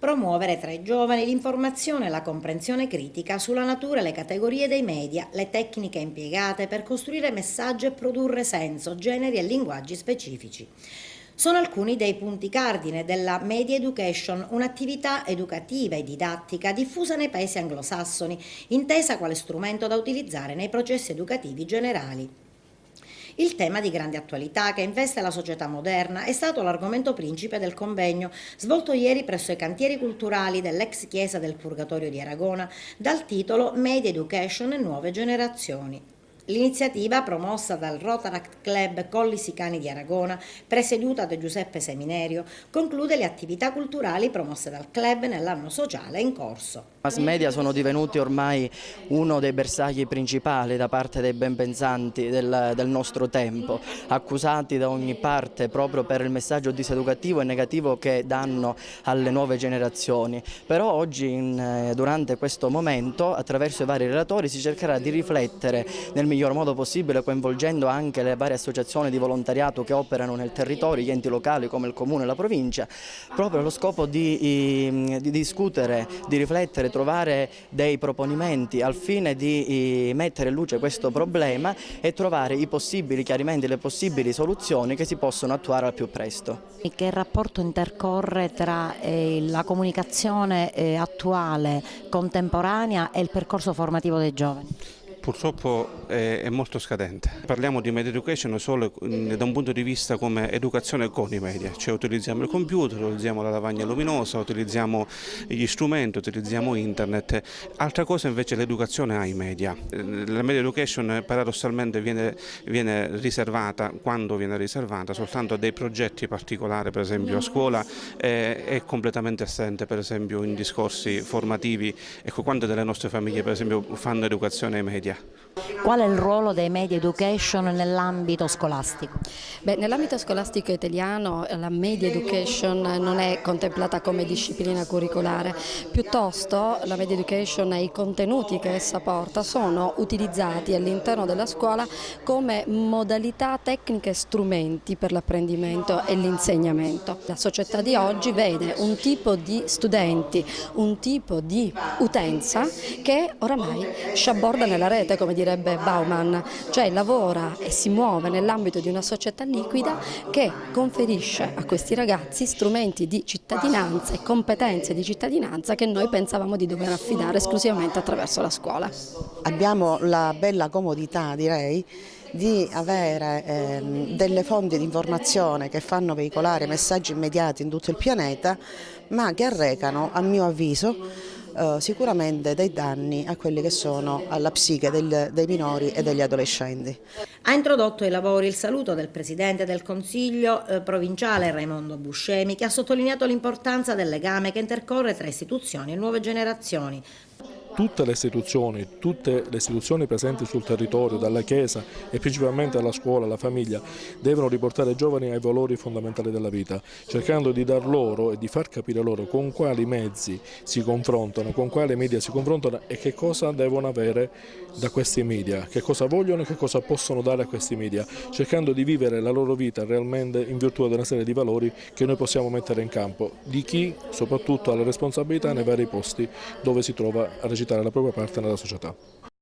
promuovere tra i giovani l'informazione e la comprensione critica sulla natura e le categorie dei media, le tecniche impiegate per costruire messaggi e produrre senso, generi e linguaggi specifici. Sono alcuni dei punti cardine della Media Education, un'attività educativa e didattica diffusa nei paesi anglosassoni, intesa quale strumento da utilizzare nei processi educativi generali. Il tema di grande attualità che investe la società moderna è stato l'argomento principe del convegno svolto ieri presso i cantieri culturali dell'ex chiesa del Purgatorio di Aragona dal titolo Media Education e nuove generazioni. L'iniziativa, promossa dal Rotaract Club Colli Sicani di Aragona, presieduta da Giuseppe Seminerio, conclude le attività culturali promosse dal club nell'anno sociale in corso. I mass media sono divenuti ormai uno dei bersagli principali da parte dei ben pensanti del nostro tempo, accusati da ogni parte proprio per il messaggio diseducativo e negativo che danno alle nuove generazioni. Però oggi, durante questo momento, attraverso i vari relatori, si cercherà di riflettere nel miglior modo possibile, coinvolgendo anche le varie associazioni di volontariato che operano nel territorio, gli enti locali come il Comune e la Provincia, proprio allo scopo di discutere, di riflettere, trovare dei proponimenti al fine di mettere in luce questo problema e trovare i possibili chiarimenti, le possibili soluzioni che si possono attuare al più presto. Che rapporto intercorre tra la comunicazione attuale, contemporanea e il percorso formativo dei giovani? Purtroppo è molto scadente. Parliamo di media education solo da un punto di vista come educazione con i media, cioè utilizziamo il computer, utilizziamo la lavagna luminosa, utilizziamo gli strumenti, utilizziamo internet. Altra cosa invece è l'educazione ai media. La media education paradossalmente viene riservata, quando viene riservata, soltanto a dei progetti particolari, per esempio a scuola, è completamente assente per esempio in discorsi formativi. Ecco, quante delle nostre famiglie per esempio fanno educazione ai media? Qual è il ruolo dei media education nell'ambito scolastico? Nell'ambito scolastico italiano la media education non è contemplata come disciplina curricolare, piuttosto la media education e i contenuti che essa porta sono utilizzati all'interno della scuola come modalità tecniche e strumenti per l'apprendimento e l'insegnamento. La società di oggi vede un tipo di studenti, un tipo di utenza che oramai sciaborda nella rete, come direbbe Bauman, cioè lavora e si muove nell'ambito di una società liquida che conferisce a questi ragazzi strumenti di cittadinanza e competenze di cittadinanza che noi pensavamo di dover affidare esclusivamente attraverso la scuola. Abbiamo la bella comodità, direi, di avere delle fonti di informazione che fanno veicolare messaggi immediati in tutto il pianeta, ma che arrecano, a mio avviso, sicuramente dei danni a quelli che sono alla psiche dei minori e degli adolescenti. Ha introdotto ai lavori il saluto del Presidente del Consiglio provinciale Raimondo Buscemi, che ha sottolineato l'importanza del legame che intercorre tra istituzioni e nuove generazioni. Tutte le istituzioni presenti sul territorio, dalla Chiesa e principalmente alla scuola, alla famiglia, devono riportare i giovani ai valori fondamentali della vita, cercando di dar loro e di far capire loro con quali mezzi si confrontano, con quali media si confrontano e che cosa devono avere da questi media, che cosa vogliono e che cosa possono dare a questi media, cercando di vivere la loro vita realmente in virtù di una serie di valori che noi possiamo mettere in campo, di chi soprattutto ha la responsabilità nei vari posti dove si trova a recitare la propria parte nella società.